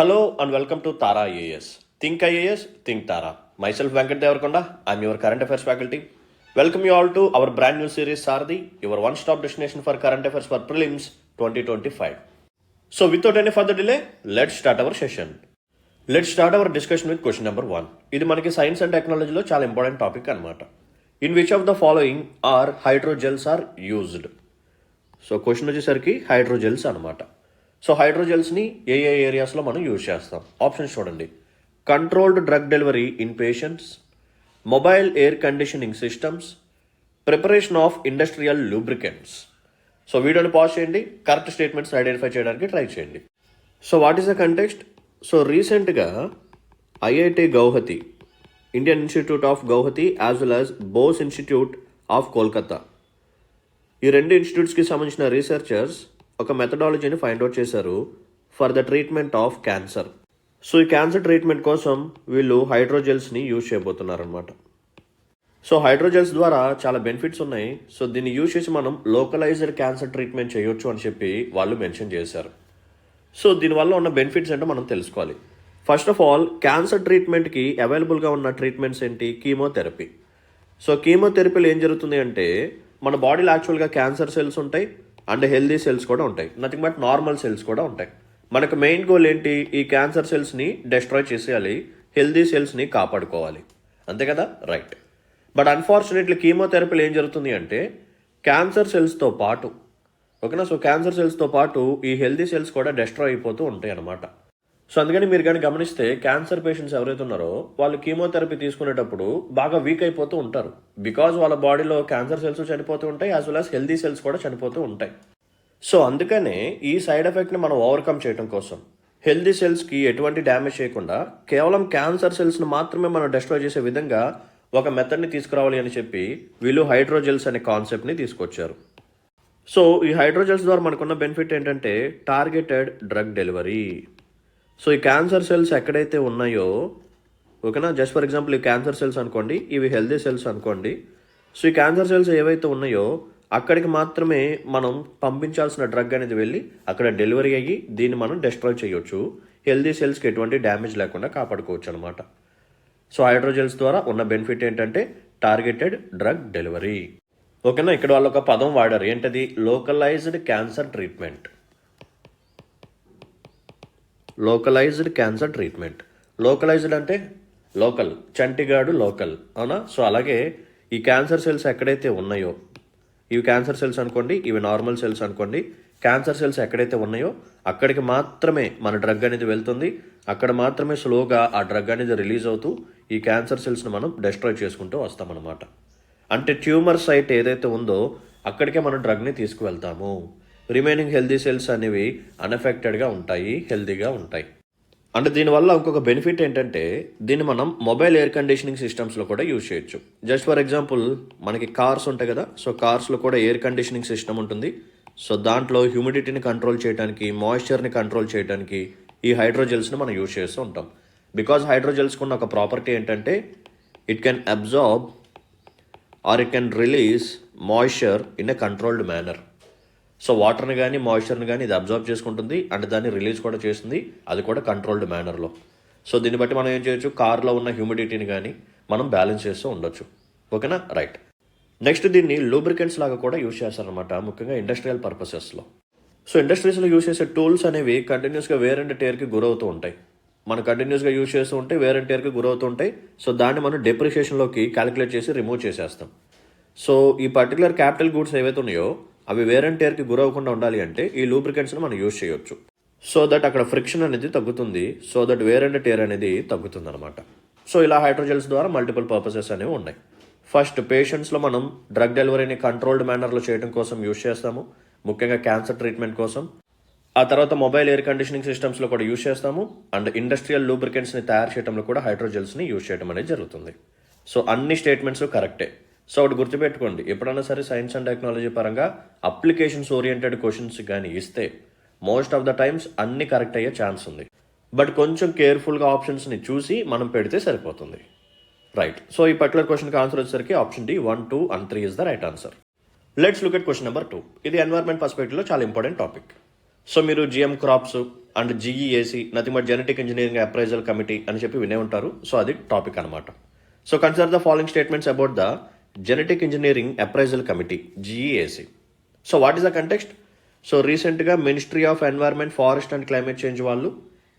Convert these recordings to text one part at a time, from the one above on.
Hello and welcome to Tara IAS. Think IAS, think Tara. Myself Venkat Devarkonda, I'm your current affairs faculty. Welcome you all to our brand new series Sardi, your one-stop destination for current affairs for prelims 2025. So without any further delay, let's start our session. Let's start our discussion with question number 1. ఇది మనకి science and టెక్నాలజీలో చాలా important topic అనమాట. In which of the following are hydrogels are used? So question వచ్చేసరికి hydrogels అనమాట. So హైడ్రోజెల్స్ని ఏ ఏరియాస్లో మనం యూజ్ చేస్తాం? ఆప్షన్స్ చూడండి. Controlled drug delivery in patients, mobile air conditioning systems, preparation of industrial lubricants. So వీడియోని పాజ్ చేయండి, కరెక్ట్ స్టేట్మెంట్స్ ఐడెంటిఫై చేయడానికి ట్రై చేయండి. So what is the context? So రీసెంట్గా IIT Guwahati, Indian Institute of Guwahati as well as Bose institute of Kolkata, ఈ రెండు ఇన్స్టిట్యూట్స్కి సంబంధించిన researchers ఒక మెథడాలజీని find out చేశారు for the treatment of cancer. So ఈ క్యాన్సర్ ట్రీట్మెంట్ కోసం వీళ్ళు హైడ్రోజెల్స్ని యూజ్ చేయబోతున్నారు అనమాట. సో హైడ్రోజెల్స్ ద్వారా చాలా బెనిఫిట్స్ ఉన్నాయి. సో దీన్ని యూజ్ చేసి మనం లోకలైజ్డ్ క్యాన్సర్ ట్రీట్మెంట్ చేయొచ్చు అని చెప్పి వాళ్ళు మెన్షన్ చేశారు. సో దీనివల్ల ఉన్న బెనిఫిట్స్ ఏంటో మనం తెలుసుకోవాలి. ఫస్ట్ ఆఫ్ ఆల్, క్యాన్సర్ ట్రీట్మెంట్కి అవైలబుల్గా ఉన్న ట్రీట్మెంట్స్ ఏంటి? కీమోథెరపీ. సో కీమోథెరపీలో ఏం జరుగుతుంది అంటే, మన బాడీలో యాక్చువల్గా క్యాన్సర్ సెల్స్ ఉంటాయి అండ్ హెల్దీ సెల్స్ కూడా ఉంటాయి, నథింగ్ బట్ నార్మల్ సెల్స్ కూడా ఉంటాయి. మనకు మెయిన్ గోల్ ఏంటి? ఈ క్యాన్సర్ సెల్స్ని డెస్ట్రాయ్ చేసేయాలి, హెల్దీ సెల్స్ని కాపాడుకోవాలి, అంతే కదా? రైట్. బట్ అన్ఫార్చునేట్లీ కీమోథెరపీలో ఏం జరుగుతుంది అంటే, క్యాన్సర్ సెల్స్తో పాటు, ఓకేనా, సో క్యాన్సర్ సెల్స్తో పాటు ఈ హెల్దీ సెల్స్ కూడా డెస్ట్రాయ్ అయిపోతూ ఉంటాయి అన్నమాట. సో అందుకని మీరు కానీ గమనిస్తే క్యాన్సర్ పేషెంట్స్ ఎవరైతే ఉన్నారో వాళ్ళు కీమోథెరపీ తీసుకునేటప్పుడు బాగా వీక్ అయిపోతూ ఉంటారు. బికాజ్ వాళ్ళ బాడీలో క్యాన్సర్ సెల్స్ చనిపోతూ ఉంటాయి, as well as healthy cells కూడా చనిపోతూ ఉంటాయి. సో అందుకనే ఈ సైడ్ ఎఫెక్ట్ని మనం ఓవర్కమ్ చేయడం కోసం, హెల్దీ సెల్స్కి ఎటువంటి డ్యామేజ్ చేయకుండా కేవలం క్యాన్సర్ సెల్స్ని మాత్రమే మనం డెస్ట్రాయ్ చేసే విధంగా ఒక మెథడ్ని తీసుకురావాలి అని చెప్పి వీళ్ళు హైడ్రోజెల్స్ అనే కాన్సెప్ట్ని తీసుకొచ్చారు. సో ఈ హైడ్రోజెల్స్ ద్వారా మనకున్న బెనిఫిట్ ఏంటంటే టార్గెటెడ్ డ్రగ్ డెలివరీ. సో ఈ క్యాన్సర్ సెల్స్ ఎక్కడైతే ఉన్నాయో, ఓకేనా, జస్ట్ ఫర్ ఎగ్జాంపుల్ ఈ క్యాన్సర్ సెల్స్ అనుకోండి, ఇవి హెల్దీ సెల్స్ అనుకోండి. సో ఈ క్యాన్సర్ సెల్స్ ఏవైతే ఉన్నాయో అక్కడికి మాత్రమే మనం పంపించాల్సిన డ్రగ్ అనేది వెళ్ళి అక్కడ డెలివరీ అయ్యి దీన్ని మనం డెస్ట్రాయ్ చేయొచ్చు, హెల్దీ సెల్స్కి ఎటువంటి డ్యామేజ్ లేకుండా కాపాడుకోవచ్చు అనమాట. సో హైడ్రోజెల్స్ ద్వారా ఉన్న బెనిఫిట్ ఏంటంటే టార్గెటెడ్ డ్రగ్ డెలివరీ. ఓకేనా, ఇక్కడ వాళ్ళు ఒక పదం వాడారు, ఏంటది? Localised cancer treatment. Localised cancer treatment. Localised అంటే లోకల్, చంటిగాడు లోకల్, అవునా? సో అలాగే ఈ క్యాన్సర్ సెల్స్ ఎక్కడైతే ఉన్నాయో, ఇవి క్యాన్సర్ సెల్స్ అనుకోండి, ఇవి నార్మల్ సెల్స్ అనుకోండి, క్యాన్సర్ సెల్స్ ఎక్కడైతే ఉన్నాయో అక్కడికి మాత్రమే మన డ్రగ్ అనేది వెళ్తుంది, అక్కడ మాత్రమే స్లోగా ఆ డ్రగ్ అనేది రిలీజ్ అవుతూ ఈ క్యాన్సర్ సెల్స్ని మనం డెస్ట్రాయ్ చేసుకుంటూ వస్తామన్నమాట. అంటే ట్యూమర్ సైట్ ఏదైతే ఉందో అక్కడికే మనం డ్రగ్ని తీసుకువెళ్తాము. రిమైనింగ్ హెల్దీ సెల్స్ అనేవి అన్ఎఫెక్టెడ్గా ఉంటాయి, హెల్దీగా ఉంటాయి. అంటే దీనివల్ల ఇంకొక బెనిఫిట్ ఏంటంటే, దీన్ని మనం మొబైల్ ఎయిర్ కండిషనింగ్ సిస్టమ్స్లో కూడా యూజ్ చేయొచ్చు. జస్ట్ ఫర్ ఎగ్జాంపుల్ మనకి కార్స్ ఉంటాయి కదా, సో కార్స్లో కూడా ఎయిర్ కండిషనింగ్ సిస్టమ్ ఉంటుంది. సో దాంట్లో హ్యూమిడిటీని కంట్రోల్ చేయడానికి, మాయిశ్చర్ని కంట్రోల్ చేయడానికి ఈ హైడ్రోజెల్స్ని మనం యూజ్ చేస్తూ ఉంటాం. బికాజ్ హైడ్రోజెల్స్కి ఉన్న ఒక ప్రాపర్టీ ఏంటంటే, it can absorb or it can release moisture in a controlled manner. So వాటర్ని కానీ మాయిశ్చర్ని కానీ ఇది అబ్జర్వ్ చేసుకుంటుంది అండ్ దాన్ని రిలీజ్ కూడా చేస్తుంది, అది కూడా కంట్రోల్డ్ మేనర్లో. సో దీన్ని బట్టి మనం ఏం చేయొచ్చు? కార్లో ఉన్న హ్యూమిడిటీని కానీ మనం బ్యాలెన్స్ చేస్తూ ఉండొచ్చు. ఓకేనా? రైట్. నెక్స్ట్, దీన్ని లూబ్రికెంట్స్ లాగా కూడా యూజ్ చేస్తారనమాట, ముఖ్యంగా ఇండస్ట్రియల్ పర్పసెస్లో. సో ఇండస్ట్రీస్లో యూజ్ చేసే టూల్స్ అనేవి కంటిన్యూస్గా వేర్ అండ్ టేర్కి గురవుతూ ఉంటాయి. మనం కంటిన్యూస్గా యూజ్ చేస్తూ ఉంటే వేర్ అండ్ టేర్కి గురవుతూ ఉంటాయి. సో దాన్ని మనం డెప్రిషియేషన్లోకి క్యాలిక్యులేట్ చేసి రిమూవ్ చేసేస్తాం. సో ఈ పర్టికులర్ క్యాపిటల్ గూడ్స్ ఏవైతే ఉన్నాయో అవి వేర్ అండ్ టేర్కి గురవకుండా ఉండాలి అంటే ఈ లూబ్రికెంట్స్ని మనం యూజ్ చేయొచ్చు. సో దట్ అక్కడ ఫ్రిక్షన్ అనేది తగ్గుతుంది, so that wear and tear అనేది తగ్గుతుంది అనమాట. సో ఇలా హైడ్రోజెల్స్ ద్వారా మల్టిపుల్ పర్పసెస్ అనేవి ఉన్నాయి. ఫస్ట్, పేషెంట్స్లో మనం డ్రగ్ డెలివరీని కంట్రోల్డ్ మేనర్లో చేయడం కోసం యూజ్ చేస్తాము, ముఖ్యంగా క్యాన్సర్ ట్రీట్మెంట్ కోసం. ఆ తర్వాత మొబైల్ ఎయిర్ కండిషనింగ్ సిస్టమ్స్లో కూడా యూజ్ చేస్తాము అండ్ ఇండస్ట్రియల్ లూబ్రికెంట్స్ని తయారు చేయడంలో కూడా హైడ్రోజెల్స్ని యూజ్ చేయడం అనేది జరుగుతుంది. సో అన్ని స్టేట్మెంట్స్ కరెక్టే. సో ఒకటి గుర్తుపెట్టుకోండి, ఎప్పుడైనా సరే సైన్స్ అండ్ టెక్నాలజీ పరంగా అప్లికేషన్స్ ఓరియంటెడ్ క్వశ్చన్స్ కానీ ఇస్తే మోస్ట్ ఆఫ్ ద టైమ్స్ అన్ని కరెక్ట్ అయ్యే ఛాన్స్ ఉంది. బట్ కొంచెం కేర్ఫుల్గా ఆప్షన్స్ని చూసి మనం పెడితే సరిపోతుంది. రైట్. సో ఈ పర్టికులర్ క్వశ్చన్కి ఆన్సర్ వచ్చేసరికి option D 1, 2 and 3 is the right answer. Let's look at question number 2. ఇది ఎన్వైర్న్మెంట్ పర్స్పెక్టివ్లో చాలా ఇంపార్టెంట్ టాపిక్. సో మీరు GM crops, and GEAC, nothing but genetic engineering appraisal committee అని చెప్పి వినే ఉంటారు. సో అది టాపిక్ అనమాట. So consider the following statements about the genetic engineering appraisal committee, GEAC. So what is the context? So రీసెంట్గా ministry of environment, forest and climate change వాళ్ళు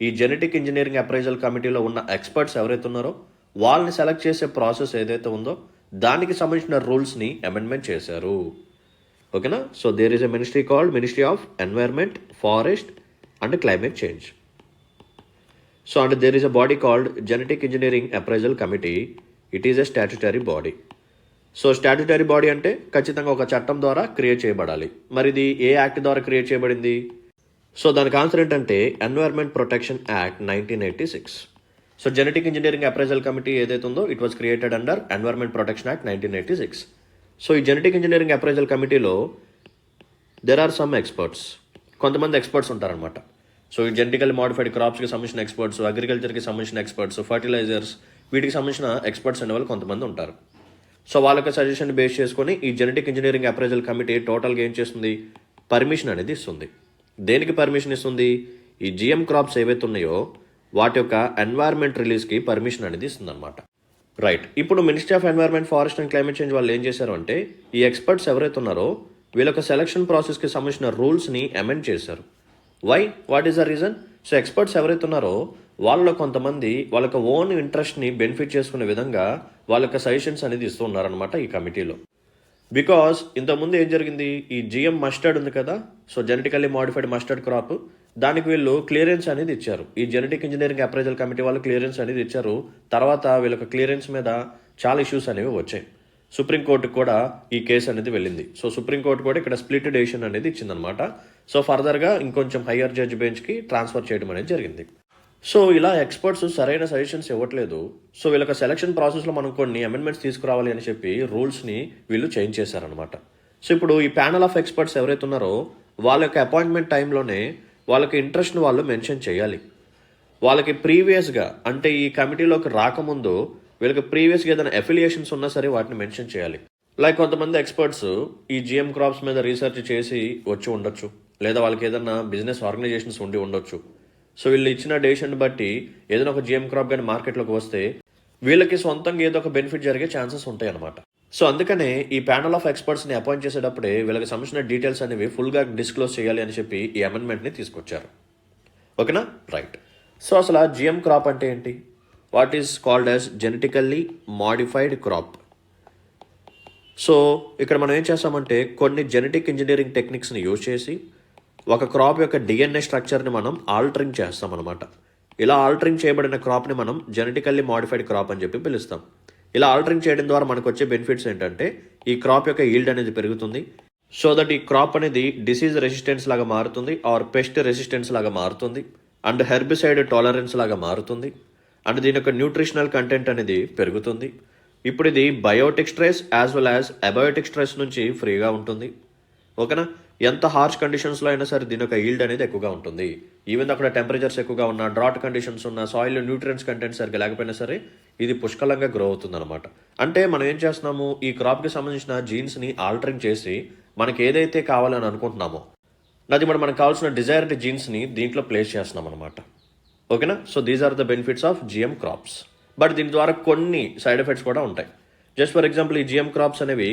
ఈ genetic engineering appraisal కమిటీలో ఉన్న ఎక్స్పర్ట్స్ ఎవరైతే ఉన్నారో వాళ్ళని సెలెక్ట్ చేసే ప్రాసెస్ ఏదైతే ఉందో దానికి సంబంధించిన రూల్స్ని అమెండ్మెంట్ చేశారు. ఓకేనా? So there is a ministry called ministry of environment, forest and climate change. So and there is a body called genetic engineering appraisal committee. It is a statutory body. So statutory body అంటే ఖచ్చితంగా ఒక చట్టం ద్వారా create చేయబడాలి. మరి ఇది ఏ act ద్వారా క్రియేట్ చేయబడింది? సో దానికి ఆన్సర్ ఏంటంటే environment protection act 1986. So genetic engineering appraisal committee ఏదైతే ఉందో it was created under environment protection act 1986. So ఈ జెనెటిక్ ఇంజనీరింగ్ అప్రైజల్ కమిటీలో దెర్ ఆర్ సమ్ ఎక్స్పర్ట్స్. కొంతమంది ఎక్స్పర్ట్స్ ఉంటారనమాట. సో ఈ జెనెటికల్లీ మోడిఫైడ్ క్రాప్స్కి సంబంధించిన ఎక్స్పర్ట్స్, అగ్రికల్చర్కి సంబంధించిన ఎక్స్పర్ట్స్, ఫర్టిలైజర్స్, వీటికి సంబంధించిన ఎక్స్పర్ట్స్ అనే వాళ్ళు కొంతమంది ఉంటారు. సో వాళ్ళకి సజెషన్ బేస్ చేసుకొని ఈ జెనెటిక్ ఇంజనీరింగ్ అప్రైజల్ కమిటీ టోటల్గా ఏం చేస్తుంది? పర్మిషన్ అనేది ఇస్తుంది. దేనికి పర్మిషన్ ఇస్తుంది? ఈ జిఎం క్రాప్స్ ఏవైతే ఉన్నాయో వాటి యొక్క ఎన్వైర్న్మెంట్ రిలీజ్కి పర్మిషన్ అనేది ఇస్తుంది అనమాట. రైట్. ఇప్పుడు ministry of environment, forest and climate change వాళ్ళు ఏం చేశారు అంటే ఈ ఎక్స్పర్ట్స్ ఎవరైతే ఉన్నారో వీళ్ళొక సెలక్షన్ ప్రాసెస్కి సంబంధించిన రూల్స్ని అమెండ్ చేశారు. Why? What is the reason? So experts ఎవరైతే ఉన్నారో వాళ్ళలో కొంతమంది వాళ్ళకి ఓన్ ఇంట్రెస్ట్ని బెనిఫిట్ చేసుకునే విధంగా వాళ్ళకి సజెషన్స్ అనేది ఇస్తూ ఉన్నారనమాట ఈ కమిటీలో. బికాస్ ఇంతకుముందు ఏం జరిగింది? ఈ జిఎం మస్టర్డ్ ఉంది కదా, so genetically modified mustard crop, దానికి వీళ్ళు క్లియరెన్స్ అనేది ఇచ్చారు. ఈ జెనెటిక్ ఇంజనీరింగ్ అప్రైజల్ కమిటీ వాళ్ళు క్లియరెన్స్ అనేది ఇచ్చారు. తర్వాత వీళ్ళకి క్లియరెన్స్ మీద చాలా ఇష్యూస్ అనేవి వచ్చాయి. సుప్రీంకోర్టుకు కూడా ఈ కేసు అనేది వెళ్ళింది. సో సుప్రీంకోర్టు కూడా ఇక్కడ స్ప్లిట్ డెసిషన్ అనేది ఇచ్చిందనమాట. సో ఫర్దర్గా ఇంకొంచెం హయ్యర్ జడ్జ్ బెంచ్కి ట్రాన్స్ఫర్ చేయడం అనేది జరిగింది. సో ఇలా ఎక్స్పర్ట్స్ సరైన సజెషన్స్ ఇవ్వట్లేదు. సో వీళ్ళకి సెలక్షన్ ప్రాసెస్లో మనం కొన్ని అమెండ్మెంట్స్ తీసుకురావాలి అని చెప్పి రూల్స్ని వీళ్ళు చేంజ్ చేశారనమాట. సో ఇప్పుడు ఈ ప్యానల్ ఆఫ్ ఎక్స్పర్ట్స్ ఎవరైతే ఉన్నారో వాళ్ళ యొక్క అపాయింట్మెంట్ టైంలోనే వాళ్ళకి ఇంట్రెస్ట్ని వాళ్ళు మెన్షన్ చేయాలి. వాళ్ళకి ప్రీవియస్గా అంటే ఈ కమిటీలోకి రాకముందు వీళ్ళకి ప్రీవియస్గా ఏదైనా అఫిలియేషన్స్ ఉన్నా సరే వాటిని మెన్షన్ చేయాలి. లైక్ కొంతమంది ఎక్స్పర్ట్స్ ఈ జిఎం క్రాప్స్ మీద రీసెర్చ్ చేసి వచ్చి ఉండొచ్చు, లేదా వాళ్ళకి ఏదైనా బిజినెస్ ఆర్గనైజేషన్స్ ఉండి ఉండొచ్చు. సో వీళ్ళు ఇచ్చిన డెసిషన్ బట్టి ఏదైనా ఒక జిఎం క్రాప్ కానీ మార్కెట్లోకి వస్తే వీళ్ళకి సొంతంగా ఏదో ఒక బెనిఫిట్ జరిగే ఛాన్సెస్ ఉంటాయి అనమాట. సో అందుకనే ఈ ప్యానల్ ఆఫ్ ఎక్స్పర్ట్స్ని అపాయింట్ చేసేటప్పుడే వీళ్ళకి సంబంధించిన డీటెయిల్స్ అనేవి ఫుల్గా డిస్క్లోజ్ చేయాలి అని చెప్పి ఈ అమెండ్మెంట్ని తీసుకొచ్చారు. ఓకేనా? రైట్. సో అసలు ఆ జిఎం క్రాప్ అంటే ఏంటి? What is called as genetically modified crop. So ఇక్కడ మనం ఏం చేస్తామంటే కొన్ని జెనెటిక్ ఇంజనీరింగ్ టెక్నిక్స్ని యూజ్ చేసి ఒక క్రాప్ యొక్క డిఎన్ఏ స్ట్రక్చర్ని మనం ఆల్టరింగ్ చేస్తాం అనమాట. ఇలా ఆల్టరింగ్ చేయబడిన క్రాప్ని మనం జెనెటికల్లీ మాడిఫైడ్ క్రాప్ అని చెప్పి పిలుస్తాం. ఇలా ఆల్టరింగ్ చేయడం ద్వారా మనకు వచ్చే బెనిఫిట్స్ ఏంటంటే ఈ క్రాప్ యొక్క ఈల్డ్ అనేది పెరుగుతుంది. సో దట్ ఈ క్రాప్ అనేది డిసీజ్ రెసిస్టెన్స్ లాగా మారుతుంది, ఆర్ పెస్ట్ రెసిస్టెన్స్ లాగా మారుతుంది, అండ్ హెర్బిసైడ్ టాలరెన్స్ లాగా మారుతుంది, అండ్ దీని యొక్క న్యూట్రిషనల్ కంటెంట్ అనేది పెరుగుతుంది. ఇప్పుడు ఇది biotic stress as well as abiotic stress నుంచి ఫ్రీగా ఉంటుంది. ఓకేనా? ఎంత హార్ష్ కండిషన్స్లో అయినా సరే దీని యొక్క ఈల్డ్ అనేది ఎక్కువగా ఉంటుంది. ఈవెన్ అక్కడ టెంపరేచర్స్ ఎక్కువగా ఉన్న, డ్రాట్ కండిషన్స్ ఉన్న, సాయిల్ న్యూట్రియన్స్ కంటెంట్ సరిగ్గా లేకపోయినా సరే ఇది పుష్కలంగా గ్రో అవుతుంది అనమాట. అంటే మనం ఏం చేస్తున్నాము, ఈ క్రాప్కి సంబంధించిన జీన్స్ని ఆల్టరింగ్ చేసి మనకి ఏదైతే కావాలని అనుకుంటున్నామో అది మనకు కావాల్సిన డిజైర్డ్ జీన్స్ని దీంట్లో ప్లేస్ చేస్తున్నాం అనమాట. ఓకేనా? So these are the benefits of GM crops. But దీని ద్వారా కొన్ని సైడ్ ఎఫెక్ట్స్ కూడా ఉంటాయి. జస్ట్ ఫర్ ఎగ్జాంపుల్ ఈ జిఎం క్రాప్స్ అనేవి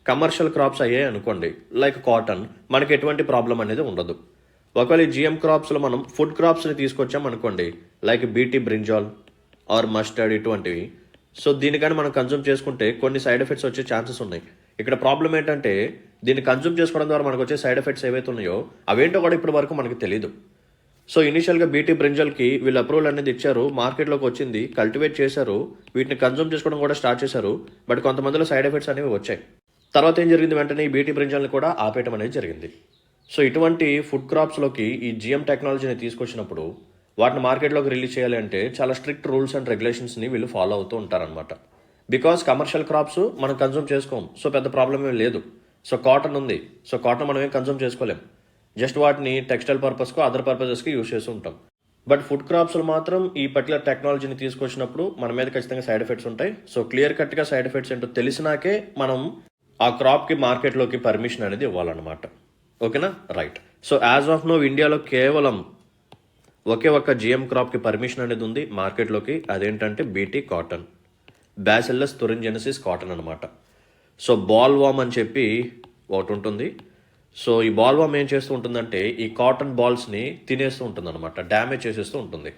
కమర్షియల్ క్రాప్స్ అయ్యాయి అనుకోండి, లైక్ కాటన్, మనకి ఎటువంటి ప్రాబ్లం అనేది ఉండదు. ఒకవేళ ఈ జిఎం క్రాప్స్లో మనం ఫుడ్ క్రాప్స్ని తీసుకొచ్చాం అనుకోండి, like BT brinjal or mustard ఇటువంటివి, సో దీనికని మనం కన్జ్యూమ్ చేసుకుంటే కొన్ని సైడ్ ఎఫెక్ట్స్ వచ్చే ఛాన్సెస్ ఉన్నాయి. ఇక్కడ ప్రాబ్లం ఏంటంటే దీన్ని కన్జ్యూమ్ చేసుకోవడం ద్వారా మనకు వచ్చే సైడ్ ఎఫెక్ట్స్ ఏవైతే ఉన్నాయో అవేంటో కూడా ఇప్పటి వరకు మనకు తెలియదు. సో ఇనిషియల్గా బీటీ బ్రింజల్కి వీళ్ళు అప్రూవల్ అనేది ఇచ్చారు, మార్కెట్లోకి వచ్చింది, కల్టివేట్ చేశారు, వీటిని కన్జ్యూమ్ చేసుకోవడం కూడా స్టార్ట్ చేశారు. బట్ కొంతమందిలో సైడ్ ఎఫెక్ట్స్ అనేవి వచ్చాయి. తర్వాత ఏం జరిగింది, వెంటనే ఈ బీటీ బ్రింజల్ని కూడా ఆపేయడం అనేది జరిగింది. సో ఇటువంటి ఫుడ్ క్రాప్స్లోకి ఈ జిఎం టెక్నాలజీని తీసుకొచ్చినప్పుడు వాటిని మార్కెట్లోకి రిలీజ్ చేయాలి అంటే చాలా స్ట్రిక్ట్ రూల్స్ అండ్ రెగ్యులేషన్స్ని వీళ్ళు ఫాలో అవుతూ ఉంటారనమాట. బికాస్ కమర్షియల్ క్రాప్స్ మనం కన్జ్యూమ్ చేసుకోం, సో పెద్ద ప్రాబ్లం ఏం లేదు. సో కాటన్ ఉంది, సో కాటన్ మనం ఏం కన్జ్యూమ్ చేసుకోలేం, జస్ట్ వాటిని టెక్స్టైల్ పర్పస్కో అదర్ పర్పసెస్కి యూజ్ చేస్తూ ఉంటాం. బట్ ఫుడ్ క్రాప్స్లో మాత్రం ఈ పర్టికులర్ టెక్నాలజీని తీసుకొచ్చినప్పుడు మన మీద ఖచ్చితంగా సైడ్ ఎఫెక్ట్స్ ఉంటాయి. సో క్లియర్ కట్గా సైడ్ ఎఫెక్ట్స్ ఏంటో తెలిసినాకే మనం ఆ క్రాప్కి మార్కెట్లోకి పర్మిషన్ అనేది ఇవ్వాలన్నమాట. ఓకేనా? Right. So as of now ఇండియాలో కేవలం ఒకే ఒక్క జిఎం క్రాప్కి పర్మిషన్ అనేది ఉంది మార్కెట్లోకి, అదేంటంటే బీటీ కాటన్, బ్యాసిల్లస్ తురింజెనిసిస్ కాటన్ అనమాట. సో బాల్వామ్ అని చెప్పి ఒకటి ఉంటుంది. సో ఈ బాల్వామ్ ఏం చేస్తూ ఉంటుందంటే ఈ కాటన్ బాల్స్ని తినేస్తూ ఉంటుంది అనమాట, డ్యామేజ్ చేసేస్తూ ఉంటుంది.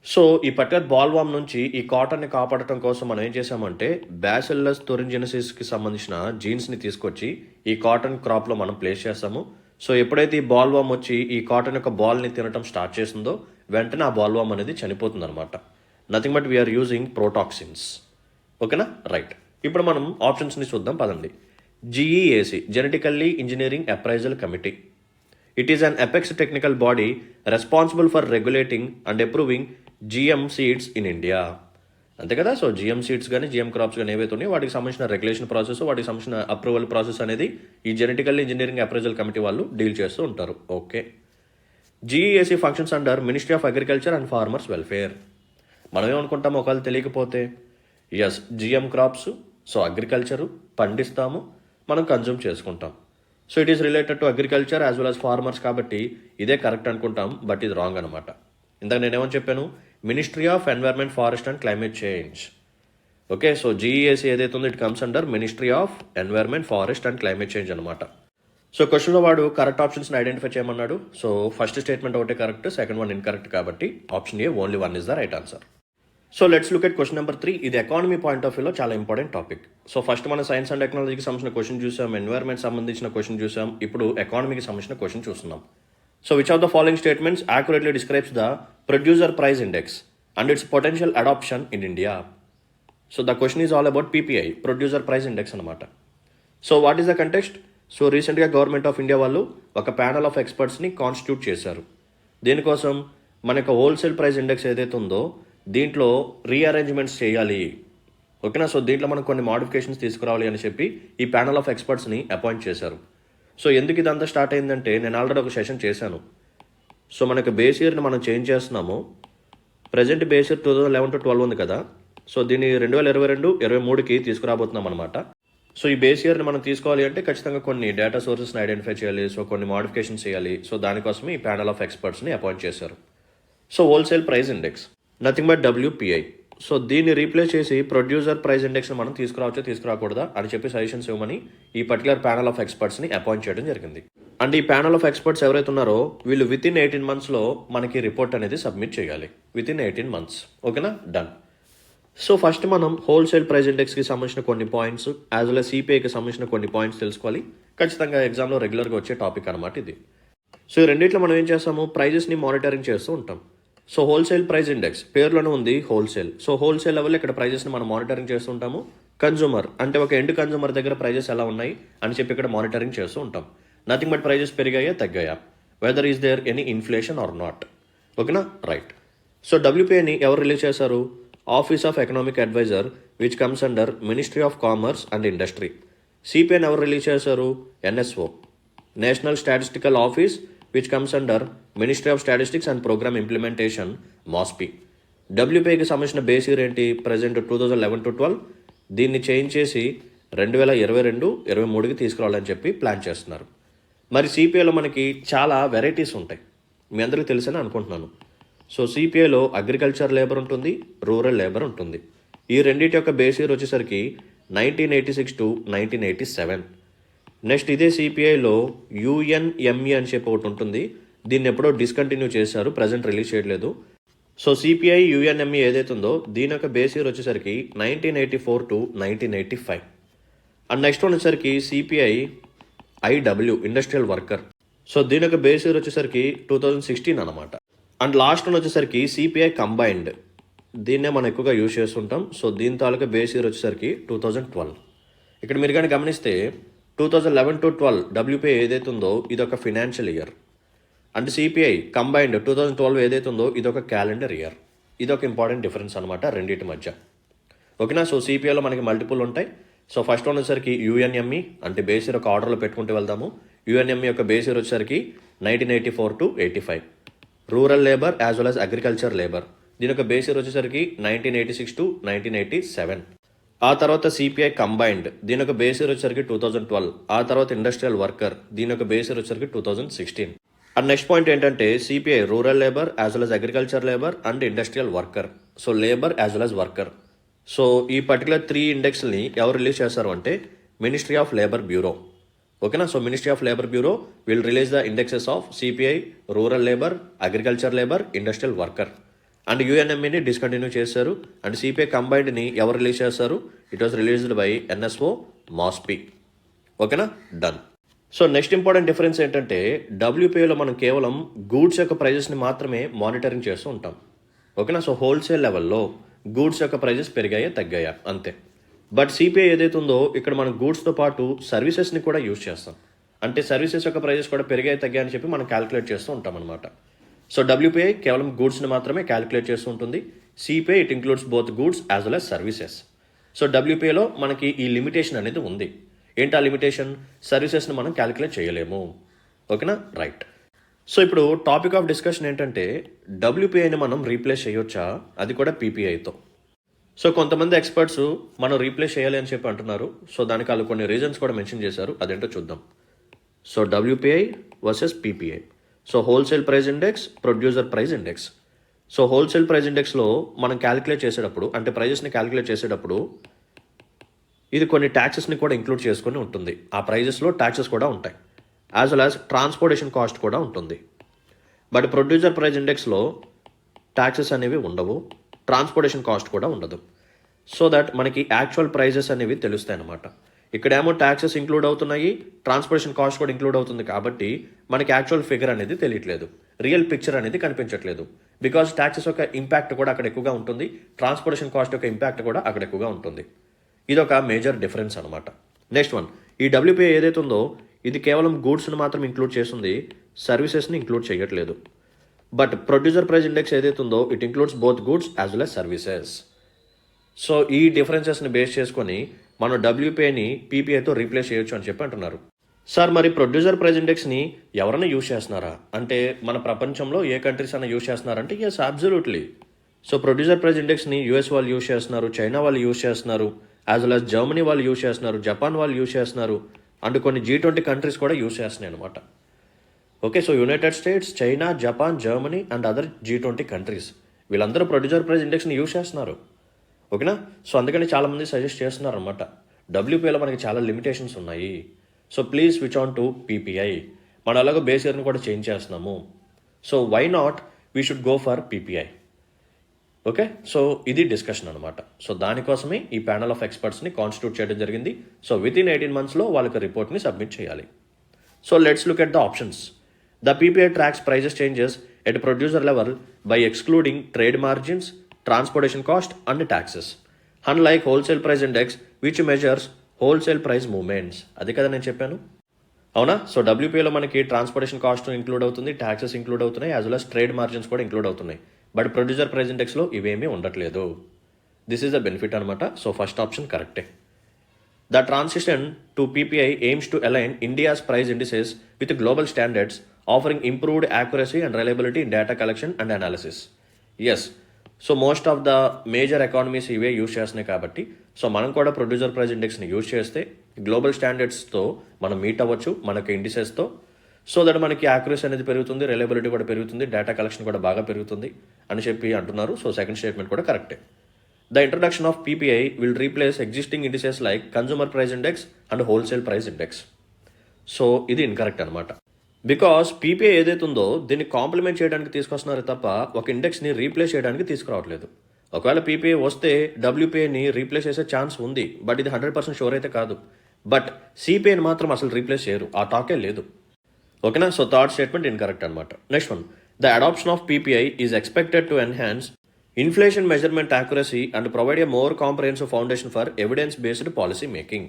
సో ఈ పర్టికులర్ బాల్వామ్ నుంచి ఈ కాటన్ని కాపాడటం కోసం మనం ఏం చేసామంటే బ్యాసిల్లస్ తురింజెనిసిస్కి సంబంధించిన జీన్స్ని తీసుకొచ్చి ఈ కాటన్ క్రాప్లో మనం ప్లేస్ చేస్తాము. సో ఎప్పుడైతే ఈ బాల్వామ్ వచ్చి ఈ కాటన్ యొక్క బాల్ని తినటం స్టార్ట్ చేస్తుందో వెంటనే ఆ బాల్వామ్ అనేది చనిపోతుంది అనమాట. Nothing but we are using protoxins. ఓకేనా, రైట్. ఇప్పుడు మనం ఆప్షన్స్ని చూద్దాం పదండి. GEAC, genetically engineering appraisal committee. It is an apex technical body responsible for regulating and approving GM seeds in India. అంతే కదా. సో జిఎం సీడ్స్ కానీ జిఎం క్రాప్స్ కానీ ఏవైతే ఉన్నాయో వాటికి సంబంధించిన రెగ్యులేషన్ ప్రాసెస్, వాటికి సంబంధించిన అప్రూవల్ ప్రాసెస్ అనేది ఈ జెనెటికల్ ఇంజనీరింగ్ అప్రైజల్ కమిటీ వాళ్ళు డీల్ చేస్తూ ఉంటారు. Okay. GEAC functions under ministry of agriculture and farmers welfare. మనం ఏమనుకుంటాము ఒకవేళ తెలియకపోతే, yes GM crops, so agriculture పండిస్తాము, మనం కన్జ్యూమ్ చేసుకుంటాం. So it is related to agriculture as well as farmers కాబట్టి ఇదే కరెక్ట్ అనుకుంటాం, బట్ ఇది రాంగ్ అనమాట. ఇందాక నేనేమని చెప్పాను, ministry of environment, forest and climate change. Okay, so GEAC ఏదైతే ఉందో it comes under ministry of environment, forest and climate change అనమాట. సో క్వశ్చన్లో వాడు కరెక్ట్ ఆప్షన్స్ని ఐడెంటిఫై చేయమన్నాడు. సో ఫస్ట్ స్టేట్మెంట్ ఒకటే కరెక్ట్, సెకండ్ వన్ ఇన్కరెక్ట్ కాబట్టి option A only one is the right answer. So let's look at question number 3. ఇది economy point of వ్యూలో చాలా ఇంపార్టెంట్ టాపిక్. సో ఫస్ట్ మనం సైన్స్ అండ్ టెక్నాలజీకి సంబంధించిన question చూసాం, environment సంబంధించిన క్వశ్చన్ చూసాం, ఇప్పుడు ఎకానమీకి సంబంధించిన క్వశ్చన్ చూస్తున్నాం. So which of the following statements accurately describes the producer price index and its potential adoption in India. So the question is all about PPI, producer price index అనమాట. So what is the context? So రీసెంట్గా government of India వాళ్ళు ఒక panel of ఎక్స్పర్ట్స్ని constitute చేశారు. దీనికోసం మన యొక్క wholesale price index ఏదైతే ఉందో దీంట్లో రీఅరేంజ్మెంట్స్ చేయాలి. ఓకేనా. సో దీంట్లో మనం కొన్ని మోడిఫికేషన్స్ తీసుకురావాలి అని చెప్పి ఈ ప్యానల్ ఆఫ్ ఎక్స్పర్ట్స్ని అపాయింట్ చేశారు. సో ఎందుకు ఇదంతా స్టార్ట్ అయిందంటే నేను ఆల్రెడీ ఒక సెషన్ చేశాను. సో మనకు బేస్ ఇయర్ని మనం చేంజ్ చేస్తున్నాము. ప్రజెంట్ బేస్ ఇయర్ 2011 to 12 ఉంది కదా. సో దీన్ని 2022-23కి తీసుకురాబోతున్నాం అనమాట. సో ఈ బేస్ ఇయర్ని మనం తీసుకోవాలి అంటే ఖచ్చితంగా కొన్ని డేటా సోర్సెస్ని ఐడెంటిఫై చేయాలి, సో కొన్ని మోడిఫికేషన్స్ చేయాలి. సో దానికోసమే ఈ ప్యానల్ ఆఫ్ ఎక్స్పర్ట్స్ని అపాయింట్ చేశారు. So wholesale price index nothing but WPI. So దీన్ని రీప్లేస్ చేసి ప్రొడ్యూసర్ ప్రైస్ ఇండెక్స్ని మనం తీసుకురావచ్చా తీసుకురాకూడదా అని చెప్పి సజెషన్స్ ఇవ్వమని ఈ పర్టికులర్ ప్యానల్ ఆఫ్ ఎక్స్పర్ట్స్ని అపాయింట్ చేయడం జరిగింది. అండ్ ఈ ప్యానల్ ఆఫ్ ఎక్స్పర్ట్స్ ఎవరైతే ఉన్నారో వీళ్ళు వితిన్ 18 monthsలో మనకి రిపోర్ట్ అనేది సబ్మిట్ చేయాలి. Within 18 months. ఓకేనా, డన్. సో ఫస్ట్ మనం హోల్సేల్ ప్రైస్ ఇండెక్స్కి సంబంధించిన కొన్ని పాయింట్స్ యాజ్ వెల్ as సిపిఐకి సంబంధించిన కొన్ని పాయింట్స్ తెలుసుకోవాలి. ఖచ్చితంగా ఎగ్జామ్లో రెగ్యులర్గా వచ్చే టాపిక్ అనమాట ఇది. సో ఈ రెండిట్లో మనం ఏం చేస్తాము, ప్రైజెస్ని మానిటరింగ్ చేస్తూ ఉంటాం. సో హోల్సేల్ ప్రైస్ ఇండెక్స్ పేరులోనే ఉంది హోల్సేల్. సో హోల్సేల్ లెవెల్లో ఇక్కడ ప్రైజెస్ని మనం మానిటరింగ్ చేస్తూ ఉంటాము. కన్జ్యూమర్ అంటే ఒక ఎండ్ కన్జ్యూమర్ దగ్గర ప్రైజెస్ ఎలా ఉన్నాయి అని చెప్పి ఇక్కడ మానిటరింగ్ చేస్తూ ఉంటాం. నథింగ్ బట్ ప్రైజెస్ పెరిగాయా తగ్గాయా, whether is there any inflation or not. ఓకేనా, రైట్. సో డబ్ల్యూపీఐని ఎవరు రిలీజ్ చేశారు? Office of economic adviser which comes under ministry of commerce and industry. సిపిఐని ఎవరు రిలీజ్ చేశారు? NSO, national statistical office which comes under ministry of statistics and programme implementation, MoSPI. డబ్ల్యూపీఐకి సంబంధించిన base year ఏంటి? Present 2011 to 12. దీన్ని change చేసి 2022-23కి తీసుకురావాలని చెప్పి ప్లాన్ చేస్తున్నారు. మరి సిపిఐలో మనకి చాలా వెరైటీస్ ఉంటాయి, మీ అందరికీ తెలుసని అనుకుంటున్నాను. సో సిపిఐలో అగ్రికల్చర్ లేబర్ ఉంటుంది, రూరల్ లేబర్ ఉంటుంది. ఈ రెండింటి యొక్క బేస్ ఇయర్ వచ్చేసరికి 1986 to 1987. నెక్స్ట్ ఇదే సిపిఐలో యుఎన్ఎంఈ అని చెప్పి ఒకటి ఉంటుంది. దీన్ని ఎప్పుడో డిస్కంటిన్యూ చేశారు, ప్రజెంట్ రిలీజ్ చేయట్లేదు. సో సిపిఐ యుఎన్ఎంఈ ఏదైతే ఉందో దీని యొక్క బేస్ ఇయర్ వచ్చేసరికి 1984 to 1985. అండ్ నెక్స్ట్ వన్ వచ్చేసరికి CPI IW, industrial worker. So దీని యొక్క బేస్ ఇయర్ వచ్చేసరికి 2016 అనమాట. అండ్ లాస్ట్ వన్ వచ్చేసరికి సిపిఐ కంబైన్డ్, దీన్నే మనం ఎక్కువగా యూజ్ చేస్తుంటాం. సో దీని తాలూకా బేస్ ఇయర్ వచ్చేసరికి 2012. ఇక్కడ మీరు కానీ గమనిస్తే 2011 to 12 డబ్ల్యూపీఐ ఏదైతే ఉందో ఇది ఒక financial year. And CPI combined 2012 ఏదైతే ఉందో ఇది ఒక క్యాలెండర్ ఇయర్. ఇది ఒక ఇంపార్టెంట్ డిఫరెన్స్ అనమాట రెండింటి మధ్య. ఓకేనా. సో సిపిఐలో మనకి మల్టిపుల్ ఉంటాయి. సో ఫస్ట్ వన్ వచ్చేసరికి యుఎన్ఎంఈ అంటే బేస్ ఇయర్ ఒక ఆర్డర్లో పెట్టుకుంటూ వెళ్దాము. యుఎన్ఎంఈ యొక్క బేస్ ఇయర్ వచ్చేసరికి 1984 to 85. Rural labour as well as agriculture labour దీని యొక్క బేస్ ఇయర్ వచ్చేసరికి 1986 to 1987. ఆ తర్వాత సిపిఐ కంబైన్డ్ దీని యొక్క బేస్ ఇయర్ వచ్చేసరికి 2012. ఆ తర్వాత ఇండస్ట్రియల్ వర్కర్ దీని యొక్క బేస్ ఇయర్ వచ్చేసరికి 2016. అండ్ నెక్స్ట్ పాయింట్ ఏంటంటే CPI rural labour as well as agriculture labour and industrial worker. So labour as well as worker. So ఈ పర్టికులర్ 3 ఇండెక్స్ని ఎవరు రిలీజ్ చేస్తారు అంటే మినిస్ట్రీ ఆఫ్ లేబర్ బ్యూరో. ఓకేనా. So ministry of labour bureau will release the indexes of CPI rural labour, agriculture labour, industrial worker. And యూఎన్ఎంఈని discontinue చేశారు. And CPI కంబైన్డ్ని ఎవరు రిలీజ్ చేస్తారు? It was released by NSO మాస్పీ. ఓకేనా, done. So next important difference ఏంటంటే డబ్ల్యూపీఏలో మనం కేవలం goods యొక్క ప్రైజెస్ని మాత్రమే మానిటరింగ్ చేస్తూ ఉంటాం. ఓకేనా. సో హోల్సేల్ లెవెల్లో గూడ్స్ యొక్క ప్రైజెస్ పెరిగాయా తగ్గాయా అంతే. బట్ సిపిఐ ఏదైతే ఉందో ఇక్కడ మనం గూడ్స్తో పాటు సర్వీసెస్ని కూడా యూజ్ చేస్తాం. అంటే సర్వీసెస్ యొక్క ప్రైజెస్ కూడా పెరిగాయి తగ్గాయి అని చెప్పి మనం క్యాలిక్యులేట్ చేస్తూ ఉంటాం అనమాట. సో డబ్ల్యూపీఐ కేవలం గూడ్స్ని మాత్రమే క్యాలిక్యులేట్ చేస్తూ ఉంటుంది. CPI it includes both goods as well as services. So డబ్ల్యూపీఐలో మనకి ఈ లిమిటేషన్ అనేది ఉంది. ఏంటి ఆ లిమిటేషన్? సర్వీసెస్ని మనం క్యాలిక్యులేట్ చేయలేము. ఓకేనా, రైట్. సో ఇప్పుడు టాపిక్ ఆఫ్ డిస్కషన్ ఏంటంటే డబ్ల్యూపీఐని మనం రీప్లేస్ చేయొచ్చా, అది కూడా పీపీఐతో. సో కొంతమంది ఎక్స్పర్ట్స్ మనం రీప్లేస్ చేయాలి అని చెప్పి అంటున్నారు. సో దానికి వాళ్ళు కొన్ని రీజన్స్ కూడా మెన్షన్ చేశారు, అదేంటో చూద్దాం. So WPI versus PPI. So wholesale price index, producer price index. So wholesale price ఇండెక్స్లో మనం క్యాలిక్యులేట్ చేసేటప్పుడు, అంటే ప్రైజెస్ని క్యాలిక్యులేట్ చేసేటప్పుడు ఇది కొన్ని ట్యాక్సెస్ని కూడా ఇంక్లూడ్ చేసుకొని ఉంటుంది. ఆ ప్రైజెస్లో ట్యాక్సెస్ కూడా ఉంటాయి, as well as transportation cost కూడా ఉంటుంది. బట్ ప్రొడ్యూసర్ ప్రైస్ ఇండెక్స్లో ట్యాక్సెస్ అనేవి ఉండవు, ట్రాన్స్పోర్టేషన్ కాస్ట్ కూడా ఉండదు. సో దట్ మనకి యాక్చువల్ ప్రైజెస్ అనేవి తెలుస్తాయి అన్నమాట. ఇక్కడేమో ట్యాక్సెస్ ఇంక్లూడ్ అవుతున్నాయి, ట్రాన్స్పోర్టేషన్ కాస్ట్ కూడా ఇంక్లూడ్ అవుతుంది. కాబట్టి మనకి యాక్చువల్ ఫిగర్ అనేది తెలియట్లేదు, రియల్ పిక్చర్ అనేది కనిపించట్లేదు. బికాజ్ ట్యాక్సెస్ యొక్క ఇంపాక్ట్ కూడా అక్కడ ఎక్కువగా ఉంటుంది, ట్రాన్స్పోర్టేషన్ కాస్ట్ యొక్క ఇంపాక్ట్ కూడా అక్కడ ఎక్కువగా ఉంటుంది. ఇది ఒక మేజర్ డిఫరెన్స్ అనమాట. నెక్స్ట్ వన్, ఈ డబ్ల్యూపీఐ ఏదైతే ఉందో ఇది కేవలం గూడ్స్ని మాత్రం ఇంక్లూడ్ చేస్తుంది, సర్వీసెస్ని ఇంక్లూడ్ చేయట్లేదు. బట్ ప్రొడ్యూసర్ ప్రైస్ ఇండెక్స్ ఏదైతే ఉందో it includes both goods as well as services. So ఈ డిఫరెన్సెస్ని బేస్ చేసుకొని మనం డబ్ల్యూపీఐని పీపీఐతో రీప్లేస్ చేయొచ్చు అని చెప్పి అంటున్నారు. సార్ మరి ప్రొడ్యూసర్ ప్రైస్ ఇండెక్స్ని ఎవరైనా యూజ్ చేస్తున్నారా అంటే మన ప్రపంచంలో ఏ కంట్రీస్ అయినా యూజ్ చేస్తున్నారంటే yes, absolutely. So producer price ఇండెక్స్ని యూఎస్ వాళ్ళు యూజ్ చేస్తున్నారు, చైనా వాళ్ళు యూజ్ చేస్తున్నారు, యాజ్ వెల్ as జర్మనీ వాళ్ళు యూజ్ చేస్తున్నారు, జపాన్ వాళ్ళు యూజ్ చేస్తున్నారు, అండ్ కొన్ని G20 కంట్రీస్ కూడా యూజ్ చేస్తున్నాయి అనమాట. Okay. So United States, China, Japan, Germany and other G20 countries వీళ్ళందరూ ప్రొడ్యూసర్ ప్రైస్ ఇండెక్స్ని యూజ్ చేస్తున్నారు. ఓకేనా. సో అందుకని చాలామంది సజెస్ట్ చేస్తున్నారు అనమాట, డబ్ల్యూపీఐలో మనకి చాలా లిమిటేషన్స్ ఉన్నాయి, so please switch on to PPI. మనం అలాగో బేస్ ఇయర్ని కూడా చేంజ్ చేస్తున్నాము, so why not we should go for PPI. Okay. So ఇది డిస్కషన్ అనమాట. సో దానికోసమే ఈ ప్యానల్ ఆఫ్ ఎక్స్పర్ట్స్ని కాన్స్టిట్యూట్ చేయడం జరిగింది. సో విత్ ఇన్ 18 monthsలో వాళ్ళకి రిపోర్ట్ని సబ్మిట్ చేయాలి. So let's look at the options. The PPI tracks prices changes at producer level by excluding trade margins, transportation cost and taxes, unlike wholesale price index which measures wholesale price movements. అది కదా నేను చెప్పాను, అవునా. So డబ్ల్యూపీఐలో మనకి transportation cost include అవుతుంది, taxes include అవుతున్నాయి, as well as trade margins కూడా ఇంక్లూడ్ అవుతున్నాయి. బట్ ప్రొడ్యూసర్ ప్రైస్ ఇండెక్స్లో ఇవేమీ ఉండట్లేదు. దిస్ ఈస్ ద బెనిఫిట్ అనమాట. సో ఫస్ట్ ఆప్షన్ కరెక్టే. The transition to PPI aims to align India's price indices with global standards, offering improved accuracy and reliability in data collection and analysis. Yes. So most of the major economies ఇవే use చేస్తున్నాయి కాబట్టి so మనం కూడా producer price ఇండెక్స్ని use చేస్తే global స్టాండర్డ్స్తో మనం meet అవ్వచ్చు మనకి ఇండిసెస్తో. సో దట్ మనకి యాక్యురసీ అనేది పెరుగుతుంది, రిలయబిలిటీ కూడా పెరుగుతుంది, డేటా కలెక్షన్ కూడా బాగా పెరుగుతుంది అని చెప్పి అంటున్నారు. సో సెకండ్ స్టేట్మెంట్ కూడా కరెక్టే. The introduction of PPI will replace existing indices like consumer price index and wholesale price index. So ఇది ఇన్కరెక్ట్ అనమాట. బికాస్ పీపీఐ ఏదైతే ఉందో దీన్ని కాంప్లిమెంట్ చేయడానికి తీసుకొస్తున్నారు తప్ప ఒక ఇండెక్స్ని రీప్లేస్ చేయడానికి తీసుకురావట్లేదు. ఒకవేళ పీపీఐ వస్తే డబ్ల్యూపీఐని రీప్లేస్ చేసే ఛాన్స్ ఉంది, బట్ ఇది 100% షూర్ అయితే కాదు. బట్ సిపిఐని మాత్రం అసలు రీప్లేస్ చేయరు, ఆ టాకే లేదు. ఓకేనా. సో థర్డ్ స్టేట్మెంట్ ఇన్కరెక్ట్ అనమాట. Next one, the adoption of PPI is expected to enhance inflation measurement accuracy and provide a more comprehensive foundation for evidence based policy making.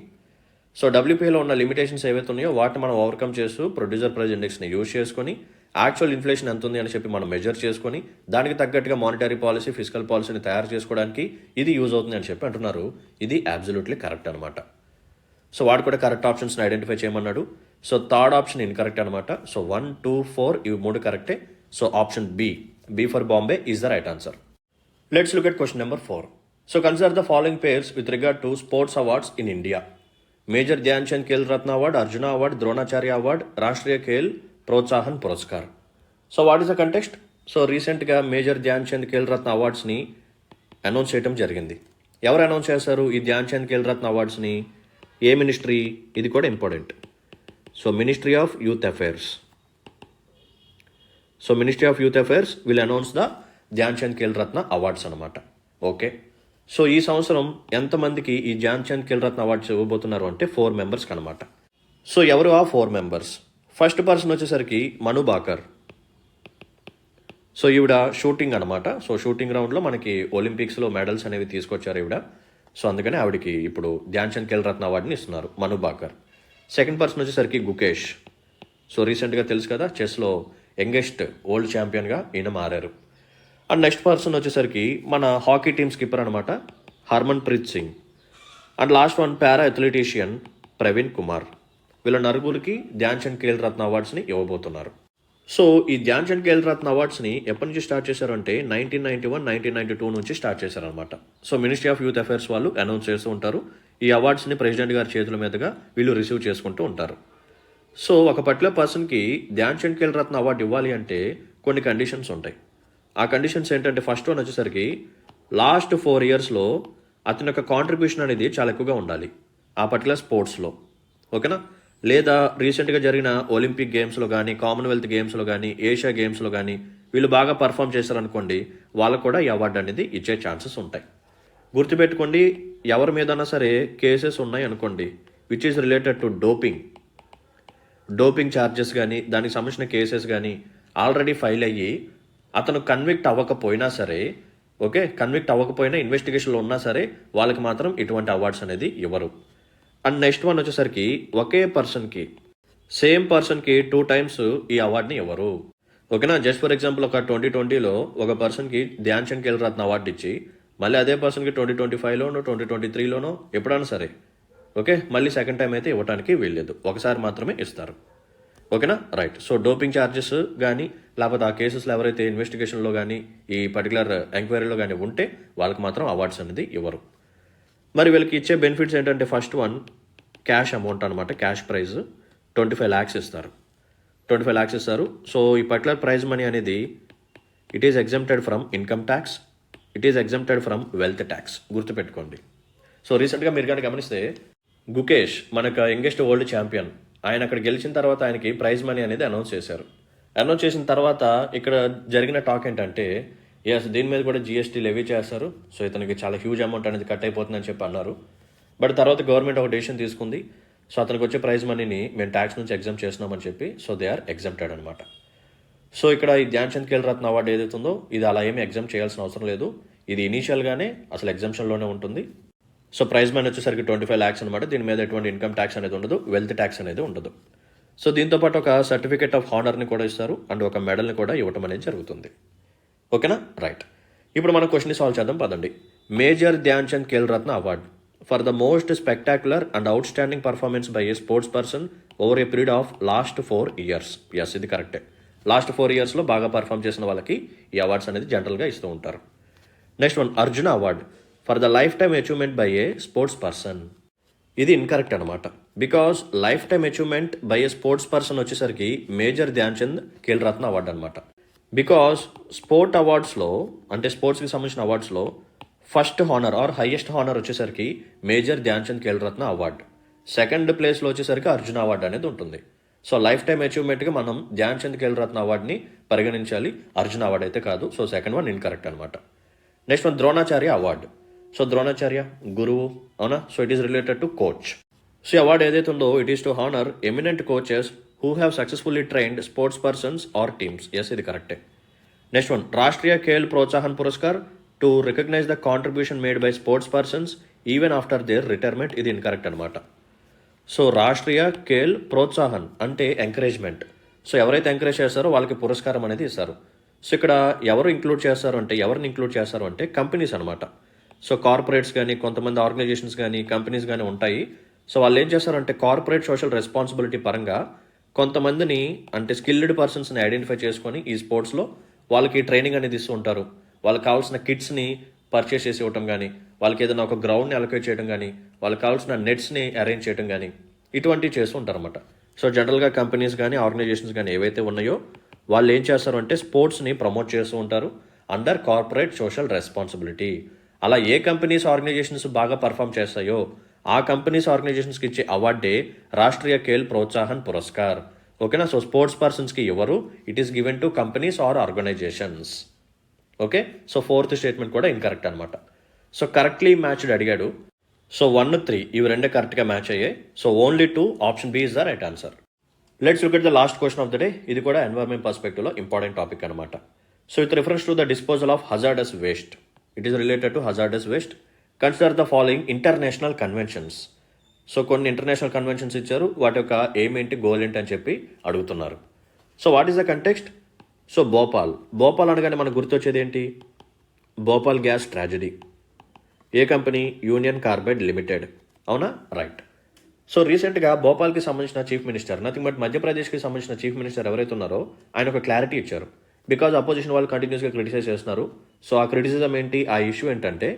So డబ్ల్యూపీఐలో ఉన్న లిమిటేషన్స్ ఏవైతే ఉన్నాయో వాటిని మనం ఓవర్కమ్ చేస్తూ producer price ఇండెక్స్ని use చేసుకొని యాక్చువల్ ఇన్ఫ్లేషన్ ఎంత ఉంది అని చెప్పి మనం మెజర్ చేసుకొని దానికి తగ్గట్టుగా మానిటరీ పాలసీ, ఫిజికల్ పాలసీని తయారు చేసుకోవడానికి ఇది యూజ్ అవుతుంది అని చెప్పి అంటున్నారు. ఇది అబ్సల్యూట్లీ కరెక్ట్ అనమాట. సో వాడు కూడా కరెక్ట్ ఆప్షన్స్ని ఐడెంటిఫై చేయమన్నాడు. సో థర్డ్ ఆప్షన్ ఇన్కరెక్ట్ అనమాట. సో 1, 2, 4 ఇవి 3 కరెక్టే. So option B for Bombay is the right answer. Let's look at question number 4. So consider the following pairs with regard to sports awards in India. Major Dhyan Chand Khel Ratna award, Arjuna award, Dronacharya award, Rashtriya Khel Protsahan Puraskar. So what is the context? So రీసెంట్గా major Dhyan Chand Khel రత్న అవార్డ్స్ని announce చేయడం జరిగింది. ఎవరు announce చేశారు ఈ ధ్యాన్ చంద్ ఖేల్ రత్న అవార్డ్స్ని? ఏ ministry? ఇది కూడా important. So ministry of youth affairs. So ministry of youth affairs will announce the Dhyan Chand Khel Ratna awards అనమాట. Okay, so ఈ సంవత్సరం ఎంతమందికి ఈ ధ్యాన్ చంద్ ఖేల్ రత్న అవార్డ్స్ ఇవ్వబోతున్నారు అంటే 4 మెంబర్స్కి అనమాట. సో ఎవరు ఆ 4 మెంబర్స్? ఫస్ట్ పర్సన్ వచ్చేసరికి మను బాకర్. సో ఈవిడ షూటింగ్ అనమాట. సో షూటింగ్ గ్రౌండ్లో మనకి ఒలింపిక్స్లో మెడల్స్ అనేవి తీసుకొచ్చారు ఈవిడ. సో అందుకని ఆవిడకి ఇప్పుడు ధ్యాన్ చంద్ ఖేల్ రత్న అవార్డుని ఇస్తున్నారు, మను బాకర్. సెకండ్ పర్సన్ వచ్చేసరికి గుకేష్. సో రీసెంట్గా తెలుసు కదా, చెస్లో యంగెస్ట్ వరల్డ్ ఛాంపియన్గా ఈయన మారారు. అండ్ నెక్స్ట్ పర్సన్ వచ్చేసరికి మన హాకీ టీమ్ స్కిప్పర్ అనమాట, Harmanpreet Singh. And last one para అథ్లెటీషియన్ ప్రవీణ్ కుమార్. వీళ్ళ నలుగురికి ధ్యాన్ చంద్ ఖేల్ రత్న అవార్డ్స్ని ఇవ్వబోతున్నారు. సో ఈ ధ్యాన్ చంద్ ఖేల్ రత్న అవార్డ్స్ని ఎప్పటి నుంచి స్టార్ట్ చేశారంటే 1991, 1992 నుంచి స్టార్ట్ చేశారనమాట. So ministry of youth affairs వాళ్ళు అనౌన్స్ చేస్తూ ఉంటారు. ఈ అవార్డ్స్ని ప్రెసిడెంట్ గారి చేతుల మీదుగా వీళ్ళు రిసీవ్ చేసుకుంటూ ఉంటారు. సో ఒక పర్టికులర్ పర్సన్కి ధ్యాన్ చంద్ ఖేల్ రత్న అవార్డు ఇవ్వాలి అంటే కొన్ని కండిషన్స్ ఉంటాయి. ఆ కండిషన్స్ ఏంటంటే ఫస్ట్ వన్ వచ్చేసరికి లాస్ట్ 4 ఇయర్స్లో అతని యొక్క కాంట్రిబ్యూషన్ అనేది చాలా ఎక్కువగా ఉండాలి ఆ పర్టికులర్ స్పోర్ట్స్లో. ఓకేనా? లేదా రీసెంట్గా జరిగిన ఒలింపిక్ గేమ్స్లో కానీ, కామన్వెల్త్ గేమ్స్లో కానీ, ఏషియా గేమ్స్లో కానీ వీళ్ళు బాగా పర్ఫామ్ చేశారనుకోండి, వాళ్ళకు కూడా ఈ అవార్డు అనేది ఇచ్చే ఛాన్సెస్ ఉంటాయి. గుర్తుపెట్టుకోండి, ఎవరి మీదైనా సరే కేసెస్ ఉన్నాయి అనుకోండి which is related to doping charges కానీ, దానికి సంబంధించిన కేసెస్ కానీ ఆల్రెడీ ఫైల్ అయ్యి అతను కన్విక్ట్ అవ్వకపోయినా సరే, కన్విక్ట్ అవ్వకపోయినా ఇన్వెస్టిగేషన్లో ఉన్నా సరే వాళ్ళకి మాత్రం ఇటువంటి అవార్డ్స్ అనేది ఇవ్వరు. అండ్ నెక్స్ట్ వన్ వచ్చేసరికి ఒకే పర్సన్కి, సేమ్ పర్సన్కి 2 times ఈ అవార్డుని ఇవ్వరు. ఓకేనా? జస్ట్ ఫర్ ఎగ్జాంపుల్ ఒక 2020లో ఒక పర్సన్కి ధ్యాన్ చంద్ ఖేల్ రత్న అవార్డు ఇచ్చి మళ్ళీ అదే పర్సన్కి 2025లోనో 2023లోనో ఎప్పుడైనా సరే మళ్ళీ సెకండ్ టైం అయితే ఇవ్వడానికి వీల్లేదు, ఒకసారి మాత్రమే ఇస్తారు. ఓకేనా? రైట్. సో డోపింగ్ ఛార్జెస్ కానీ లేకపోతే ఆ కేసెస్లో ఎవరైతే ఇన్వెస్టిగేషన్లో కానీ ఈ పర్టికులర్ ఎంక్వైరీలో కానీ ఉంటే వాళ్ళకి మాత్రం అవార్డ్స్ అనేది ఇవ్వరు. మరి వీళ్ళకి ఇచ్చే బెనిఫిట్స్ ఏంటంటే ఫస్ట్ వన్ క్యాష్ అమౌంట్ అనమాట, క్యాష్ ప్రైజ్ 25 lakhs ఇస్తారు. 25 lakhs ఇస్తారు. సో ఈ పర్టికులర్ ప్రైజ్ మనీ అనేది it is exempted from income tax, it is exempted from wealth tax. గుర్తుపెట్టుకోండి. సో రీసెంట్గా మీరు కానీ గమనిస్తే గుకేష్ మనకు యంగెస్ట్ వరల్డ్ ఛాంపియన్, ఆయన అక్కడ గెలిచిన తర్వాత ఆయనకి ప్రైజ్ మనీ అనేది అనౌన్స్ చేశారు. అనౌన్స్ చేసిన తర్వాత ఇక్కడ జరిగిన టాక్ ఏంటంటే దీని మీద కూడా GST లెవీ చేస్తారు, సో ఇతనికి చాలా హ్యూజ్ అమౌంట్ అనేది కట్ అయిపోతుందని చెప్పి అన్నారు. బట్ తర్వాత గవర్నమెంట్ ఒక డెసిషన్ తీసుకుంది. సో అతనికి వచ్చే ప్రైజ్ మనీని మేము ట్యాక్స్ నుంచి ఎగ్జామ్ చేస్తున్నామని చెప్పి సో దే ఆర్ ఎగ్జామ్టెడ్ అనమాట. సో ఇక్కడ ఈ ధ్యాన్ చంద్ ఖేల్ రత్న అవార్డు ఏదైతే ఉందో ఇది అలా ఏమీ ఎగ్జామ్ చేయాల్సిన అవసరం లేదు. ఇది ఇనీషియల్గానే అసలు ఎగ్జామ్షన్లోనే ఉంటుంది. సో ప్రైజ్ మనీ వచ్చేసరికి 25 lakhs అనమాట. దీని మీద ఎటువంటి ఇన్కమ్ ట్యాక్స్ అనేది ఉండదు, వెల్త్ ట్యాక్స్ అనేది ఉండదు. సో దీంతోపాటు ఒక సర్టిఫికేట్ ఆఫ్ హానర్ని కూడా ఇస్తారు అండ్ ఒక మెడల్ని కూడా ఇవ్వటం అనేది జరుగుతుంది. ఓకేనా? రైట్. ఇప్పుడు మనం క్వశ్చన్ని సాల్వ్ చేద్దాం పదండి. Major Dhyan Chand Khel Ratna award for the most spectacular and outstanding performance by a sports person over a period of last 4 years. Yes, ఇది కరెక్టే. లాస్ట్ 4 yearsలో బాగా పర్ఫామ్ చేసిన వాళ్ళకి ఈ అవార్డ్స్ అనేది జనరల్గా ఇస్తూ ఉంటారు. Next one Arjuna award for the lifetime achievement by a sports person. ఇది ఇన్కరెక్ట్ అనమాట. Because lifetime achievement by a sports person వచ్చేసరికి మేజర్ ధ్యాన్ చంద్ ఖేల్ రత్న అవార్డు అనమాట. బికాస్ స్పోర్ట్ అవార్డ్స్లో అంటే స్పోర్ట్స్కి సంబంధించిన అవార్డ్స్లో first honour or highest honour వచ్చేసరికి major Dhyan Chand Khel Ratna award, second ప్లేస్లో వచ్చేసరికి అర్జున అవార్డు అనేది ఉంటుంది. సో లైఫ్ టైమ్ అచీవ్మెంట్గా మనం ధ్యాన్ చంద్ ఖేల్ రత్న అవార్డుని పరిగణించాలి, అర్జున అవార్డు అయితే కాదు. సో సెకండ్ వన్ ఇన్కరెక్ట్ అనమాట. Next one Dronacharya award. So Dronacharya గురువు, అవునా? So it is related to coach. So ఈ అవార్డు ఏదైతే ఉందో it is to honour eminent coaches who have successfully trained sports persons or teams. Yes, ఇది కరెక్టే. Next one Rashtriya Khel Protsahan Puraskar to recognise the contribution made by sports persons even after their retirement. ఇది incorrect అనమాట. So Rashtriya Khel Protsahan అంటే encouragement. So ఎవరైతే encourage చేస్తారో వాళ్ళకి పురస్కారం అనేది ఇస్తారు. సో ఇక్కడ ఎవరిని ఇంక్లూడ్ చేస్తారు అంటే కంపెనీస్ అనమాట. సో కార్పొరేట్స్ కానీ కొంతమంది ఆర్గనైజేషన్స్ కానీ కంపెనీస్ కానీ ఉంటాయి. సో వాళ్ళు ఏం చేస్తారంటే కార్పొరేట్ సోషల్ రెస్పాన్సిబిలిటీ పరంగా కొంతమందిని అంటే స్కిల్డ్ పర్సన్స్ని ఐడెంటిఫై చేసుకొని ఈ స్పోర్ట్స్లో వాళ్ళకి ట్రైనింగ్ అనేది ఇస్తూ ఉంటారు. వాళ్ళకి కావాల్సిన కిట్స్ని పర్చేస్ చేసి ఇవ్వటం కానీ, వాళ్ళకి ఏదైనా ఒక గ్రౌండ్ని అలొకేట్ చేయడం కానీ, వాళ్ళకి కావాల్సిన నెట్స్ని అరేంజ్ చేయడం కానీ ఇటువంటివి చేస్తూ ఉంటారు అనమాట. సో జనరల్గా కంపెనీస్ కానీ ఆర్గనైజేషన్స్ కానీ ఏవైతే ఉన్నాయో వాళ్ళు ఏం చేస్తారు అంటే స్పోర్ట్స్ని ప్రమోట్ చేస్తూ ఉంటారు అండర్ కార్పొరేట్ సోషల్ రెస్పాన్సిబిలిటీ. అలా ఏ కంపెనీస్ ఆర్గనైజేషన్స్ బాగా పర్ఫామ్ చేస్తాయో ఆ కంపెనీస్ ఆర్గనైజేషన్స్కి ఇచ్చే అవార్డే రాష్ట్రీయ ఖేల్ ప్రోత్సాహన్ పురస్కార్. ఓకేనా. సో స్పోర్ట్స్ పర్సన్స్కి ఎవరు, it is given to companies or organisations. Okay. So fourth statement కూడా ఇన్కరెక్ట్ అనమాట. సో కరెక్ట్లీ మ్యాచ్డ్ అడిగాడు. సో 1, 3 ఇవి రెండే కరెక్ట్గా మ్యాచ్ అయ్యాయి. So only 2 option B is the right answer. Let's look at the last question of the day. ఇది కూడా environment పర్స్పెక్టివ్లో ఇంపార్టెంట్ టాపిక్ అనమాట. So with reference to the disposal of hazardous waste, it is related to hazardous waste. Consider the following international conventions. So కొన్ని international conventions ఇచ్చారు, వాటి యొక్క aim ఏంటి, goal ఏంటి అని చెప్పి అడుగుతున్నారు. So what is the context? So Bhopal అనగానే మనకు గుర్తొచ్చేది ఏంటి? Bhopal gas tragedy. ఏ కంపెనీ? Union Carbide limited. అవునా? రైట్. సో రీసెంట్గా భోపాల్కి సంబంధించిన చీఫ్ మినిస్టర్, నథింగ్ బట్ మధ్యప్రదేశ్కి సంబంధించిన చీఫ్ మినిస్టర్ ఎవరైతే ఉన్నారో ఆయన ఒక క్లారిటీ ఇచ్చారు. బికాజ్ అపోజిషన్ వాళ్ళు కంటిన్యూస్గా క్రిటిసైజ్ చేస్తున్నారు. సో ఆ క్రిటిసిజం ఏంటి, ఆ ఇష్యూ ఏంటంటే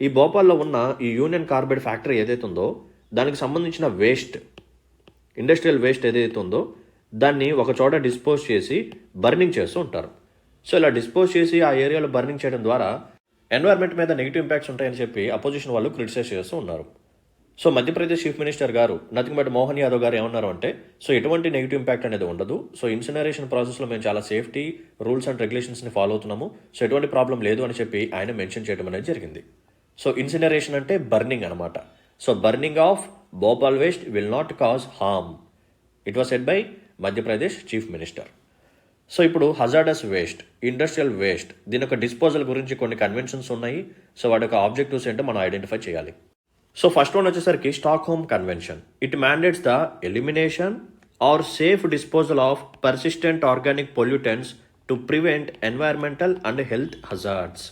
ఈ భోపాల్లో ఉన్న ఈ యూనియన్ కార్బైడ్ ఫ్యాక్టరీ ఏదైతే ఉందో దానికి సంబంధించిన వేస్ట్, ఇండస్ట్రియల్ వేస్ట్ ఏదైతే ఉందో దాన్ని ఒక చోట డిస్పోజ్ చేసి బర్నింగ్ చేస్తూ ఉంటారు. సో ఇలా డిస్పోజ్ చేసి ఆ ఏరియాలో బర్నింగ్ చేయడం ద్వారా ఎన్వైర్న్మెంట్ మీద నెగిటివ్ ఇంపాక్ట్స్ ఉంటాయని చెప్పి అపోజిషన్ వాళ్ళు క్రిటిసైజ్ చేస్తూ ఉన్నారు. సో మధ్యప్రదేశ్ చీఫ్ మినిస్టర్ గారు నథింగ్ బట్ మోహన్ యాదవ్ గారు ఏమన్నారు అంటే, సో ఎటువంటి నెగిటివ్ ఇంపాక్ట్ అనేది ఉండదు. సో ఇన్సినరేషన్ ప్రాసెస్లో మేము చాలా సేఫ్టీ రూల్స్ అండ్ రెగ్యులేషన్స్ని ఫాలో అవుతున్నాము. సో ఎటువంటి ప్రాబ్లం లేదు అని చెప్పి ఆయన మెన్షన్ చేయడం అనేది జరిగింది. సో ఇన్సినరేషన్ అంటే బర్నింగ్ అనమాట. So burning of Bhopal waste will not cause harm. It was said by Madhya Pradesh chief minister. So ఇప్పుడు హజార్డస్ వేస్ట్, ఇండస్ట్రియల్ వేస్ట్, దీని యొక్క డిస్పోజల్ గురించి కొన్ని కన్వెన్షన్స్ ఉన్నాయి. సో వాటి యొక్క ఆబ్జెక్టివ్స్ ఏంటో మనం ఐడెంటిఫై చేయాలి. సో ఫస్ట్ వన్ వచ్చేసరికి Stockholm convention. It mandates the elimination or safe disposal of persistent organic pollutants to prevent environmental and health hazards.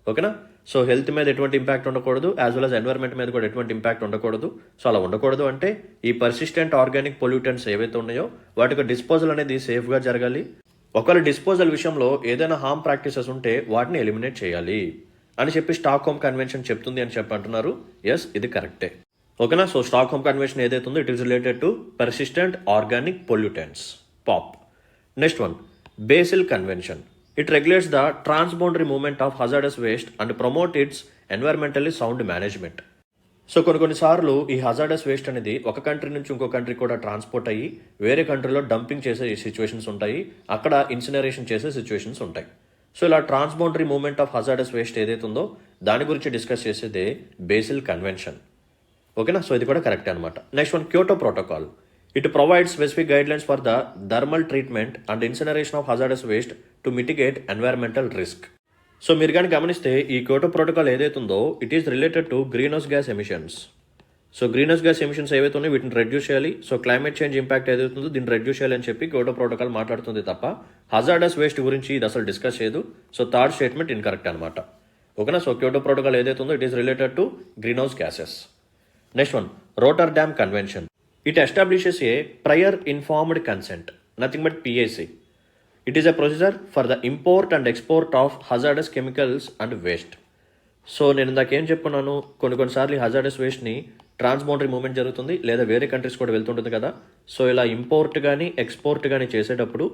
ఓకేనా. సో హెల్త్ మీద ఎటువంటి ఇంపాక్ట్ ఉండకూడదు, యాజ్ వెల్ as ఎన్వైర్న్మెంట్ మీద కూడా ఎటువంటి ఇంపాక్ట్ ఉండకూడదు. సో అలా ఉండకూడదు అంటే ఈ పర్సిస్టెంట్ ఆర్గానిక్ పొల్యూటెంట్స్ ఏవైతే ఉన్నాయో వాటికి డిస్పోజల్ అనేది సేఫ్గా జరగాలి. ఒకవేళ డిస్పోజల్ విషయంలో ఏదైనా హార్మ్ ప్రాక్టీసెస్ ఉంటే వాటిని ఎలిమినేట్ చేయాలి అని చెప్పి స్టాక్హోమ్ కన్వెన్షన్ చెప్తుంది అని చెప్పి అంటున్నారు. ఎస్, ఇది కరెక్టే. ఓకేనా. సో స్టాక్హోమ్ కన్వెన్షన్ ఏదైతే ఉందో it is related to persistent organic pollutants, pop. Next one, basil convention. It regulates the transboundary movement of hazardous waste and promote its environmentally sound management. So కొన్నిసార్లు ఈ hazardous waste అనేది ఒక country నుంచి ఇంకో country కూడా transport అయ్యి వేరే కంట్రీలో డంపింగ్ చేసే సిచ్యువేషన్స్ ఉంటాయి, అక్కడ ఇన్సినరేషన్ చేసే సిచ్యువేషన్స్ ఉంటాయి. సో ఇలా transboundary movement of hazardous waste ఏదైతే ఉందో దాని గురించి డిస్కస్ చేసేదే బేసిల్ కన్వెన్షన్. ఓకేనా. సో ఇది కూడా కరెక్టే అనమాట. Next one, Kyoto protocol. It provides specific guidelines for the thermal treatment and incineration of hazardous waste to mitigate environmental risk. So మీరు కానీ గమనిస్తే ఈ క్యోటో ప్రోటోకాల్ ఏదైతే ఉందో it is related to green house gas emissions. So green house gas emissions ఏవైతే ఉన్నాయో వీటిని reduce చేయాలి. సో క్లైమేట్ చేంజ్ ఇంపాక్ట్ ఏదైతే ఉందో దీన్ని రెడ్యూస్ చేయాలి అని చెప్పి క్యోటో ప్రోటోకాల్ మాట్లాడుతుంది తప్ప హజార్డస్ వేస్ట్ గురించి ఇది అసలు డిస్కస్ చేయదు. సో థర్డ్ స్టేట్మెంట్ ఇన్కరెక్ట్ అనమాట. ఓకేనా. సో క్యోటో ప్రోటోకాల్ ఏదైతే ఉందో it is related to green house gases. Next one, Rotterdam convention. It establishes a prior informed consent, nothing but PAC. It is a procedure for the import and export of hazardous chemicals and waste. So నేను ఇందాకేం చెప్పుకున్నాను, కొన్నిసార్లు hazardous వేస్ట్ని transboundary movement జరుగుతుంది లేదా వేరే countries కూడా వెళ్తుంటుంది కదా. So ఇలా import కానీ ఎక్స్పోర్ట్ కానీ చేసేటప్పుడు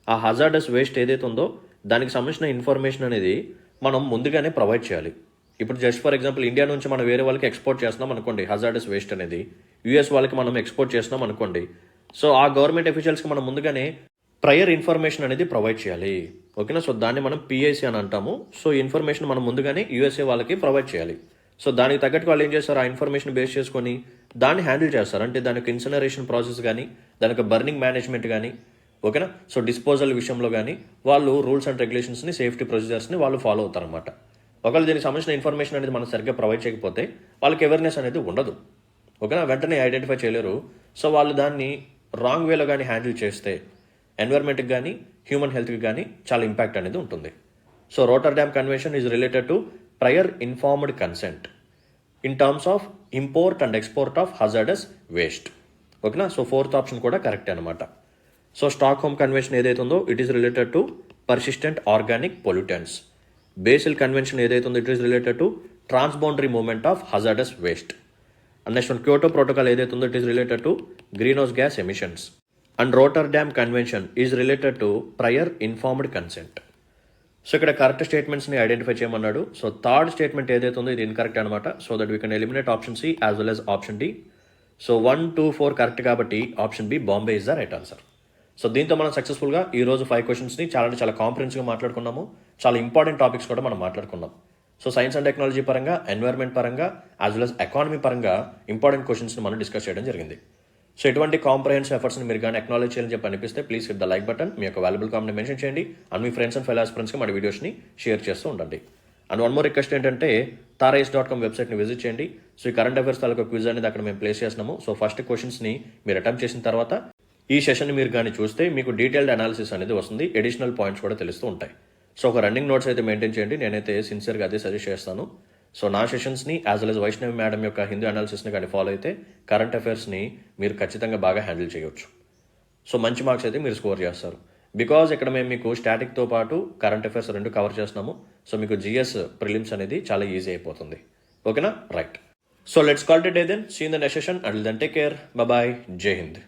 ఆ హజార్డస్ వేస్ట్ ఏదైతే ఉందో దానికి సంబంధించిన ఇన్ఫర్మేషన్ అనేది మనం ముందుగానే ప్రొవైడ్ చేయాలి. ఇప్పుడు జస్ట్ ఫర్ ఎగ్జాంపుల్ ఇండియా నుంచి మనం వేరే వాళ్ళకి ఎక్స్పోర్ట్ చేస్తున్నాం అనుకోండి హజార్డస్ వేస్ట్ అనేది, యూఎస్ వాళ్ళకి మనం ఎక్స్పోర్ట్ చేస్తున్నాం అనుకోండి. సో ఆ గవర్నమెంట్ అఫీషియల్స్కి మనం ముందుగానే ప్రయర్ ఇన్ఫర్మేషన్ అనేది ప్రొవైడ్ చేయాలి. ఓకేనా. సో దాన్ని మనం పిఐసి అని అంటాము. సో ఈ ఇన్ఫర్మేషన్ మనం ముందుగానే యూఎస్ఏ వాళ్ళకి ప్రొవైడ్ చేయాలి. సో దానికి తగ్గట్టు వాళ్ళు ఏం చేస్తారు, ఆ ఇన్ఫర్మేషన్ బేస్ చేసుకొని దాన్ని హ్యాండిల్ చేస్తారు. అంటే దానికి ఇన్సినరేషన్ ప్రాసెస్ కానీ దానికి బర్నింగ్ మేనేజ్మెంట్ కానీ, ఓకేనా. సో డిస్పోజల్ విషయంలో కానీ వాళ్ళు రూల్స్ అండ్ రెగ్యులేషన్స్ని, సేఫ్టీ ప్రొసీజర్స్ని వాళ్ళు ఫాలో అవుతారు అనమాట. ఒకవేళ దీనికి సంబంధించిన ఇన్ఫర్మేషన్ అనేది మనం సరిగ్గా ప్రొవైడ్ చేయకపోతే వాళ్ళకి అవేర్నెస్ అనేది ఉండదు. ఓకేనా. వెంటనే ఐడెంటిఫై చేయలేరు. సో వాళ్ళు దాన్ని రాంగ్ వేలో కానీ హ్యాండిల్ చేస్తే ఎన్వైర్న్మెంట్కి కానీ హ్యూమన్ హెల్త్కి కానీ చాలా ఇంపాక్ట్ అనేది ఉంటుంది. So Rotterdam convention is related to prior informed consent in terms of import and export of hazardous waste. ఓకేనా. సో ఫోర్త్ ఆప్షన్ కూడా కరెక్ట్ అనమాట. సో స్టాక్హోమ్ కన్వెన్షన్ ఏదైతే ఉందో it is related to persistent organic pollutants. Basil convention ఏదైతే ఉందో it is related to transboundary movement of hazardous waste. And next one Kyoto protocol ఏదైతే ఉందో it is related to green house gas emissions. And Rotterdam convention is related to prior informed consent. So ఇక్కడ correct స్టేట్మెంట్స్ని identify చేయమన్నాడు. So third statement ఏదైతే ఉందో ఇది incorrect అనమాట. So that we can eliminate option C as well as option D. So 1, 2, 4 correct కాబట్టి option B బాంబే is the right answer. So దీంతో మనం సక్సెస్ఫుల్గా ఈ రోజు 5 క్వశ్చన్స్ని చాలా కాంప్రహెన్సివ్గా మాట్లాడుకున్నాము. చాలా ఇంపార్టెంట్ టాపిక్స్ కూడా మనం మాట్లాడుకున్నాం. సో సైన్స్ అండ్ టెక్నాలజీ పరంగా, ఎన్వైర్న్మెంట్ పరంగా, యాజ్ వెల్ యాజ్ ఎకానమీ పరంగా ఇంపార్టెంట్ క్వశ్చన్స్ని మనం డిస్కస్ చేయడం జరిగింది. సో ఎటువంటి కాంప్రహెన్సివ్ ఎఫర్ట్స్ని మీరు కానీ అక్నాలెడ్జ్ చేయాలని చెప్పి అనిపిస్తే please hit the like button, మీ యొక్క వాల్యుబుల్ కామెంట్ మెన్షన్ చేయండి అండ్ మీ ఫ్రెండ్స్ అండ్ ఫ్రెండ్స్కి మన వీడియోస్ని షేర్ చేస్తూ ఉండండి. అండ్ వన్ మోర్ రిక్వెస్ట్ ఏంటంటే tarais.com వెబ్సైట్ని విజిట్ చేయండి. సో ఈ కరెంట్ అఫైర్స్ తాలూకా క్విజ్ అనేది అక్కడ మేము ప్లేస్ చేస్తున్నాము. సో ఫస్ట్ క్వశ్చన్స్ని మీరు అటెంప్ట్ చేసిన తర్వాత ఈ సెషన్ని మీరు కానీ చూస్తే మీకు డీటెయిల్డ్ అనాలిసిస్ అనేది వస్తుంది, అడిషనల్ పాయింట్స్ కూడా తెలుస్తూ ఉంటాయి. సో ఒక రన్నింగ్ నోట్స్ అయితే మెయింటైన్ చేయండి, నేనైతే సిన్సియర్గా అదే సజెస్ట్ చేస్తాను. సో నా సెషన్స్ని as well as Vaishnavi madam యొక్క హిందీ అనాలిసిస్ని కానీ ఫాలో అయితే కరెంట్ అఫైర్స్ని మీరు ఖచ్చితంగా బాగా హ్యాండిల్ చేయవచ్చు. సో మంచి మార్క్స్ అయితే మీరు స్కోర్ చేస్తారు. బికాజ్ ఇక్కడ మేము మీకు స్టాటిక్తో పాటు కరెంట్ అఫైర్స్ రెండు కవర్ చేస్తున్నాము. సో మీకు జిఎస్ ప్రిలిమ్స్ అనేది చాలా ఈజీ అయిపోతుంది. ఓకేనా? Right. So let's call it a day then. See in the next session. Until then take care. Bye. జై హింద్.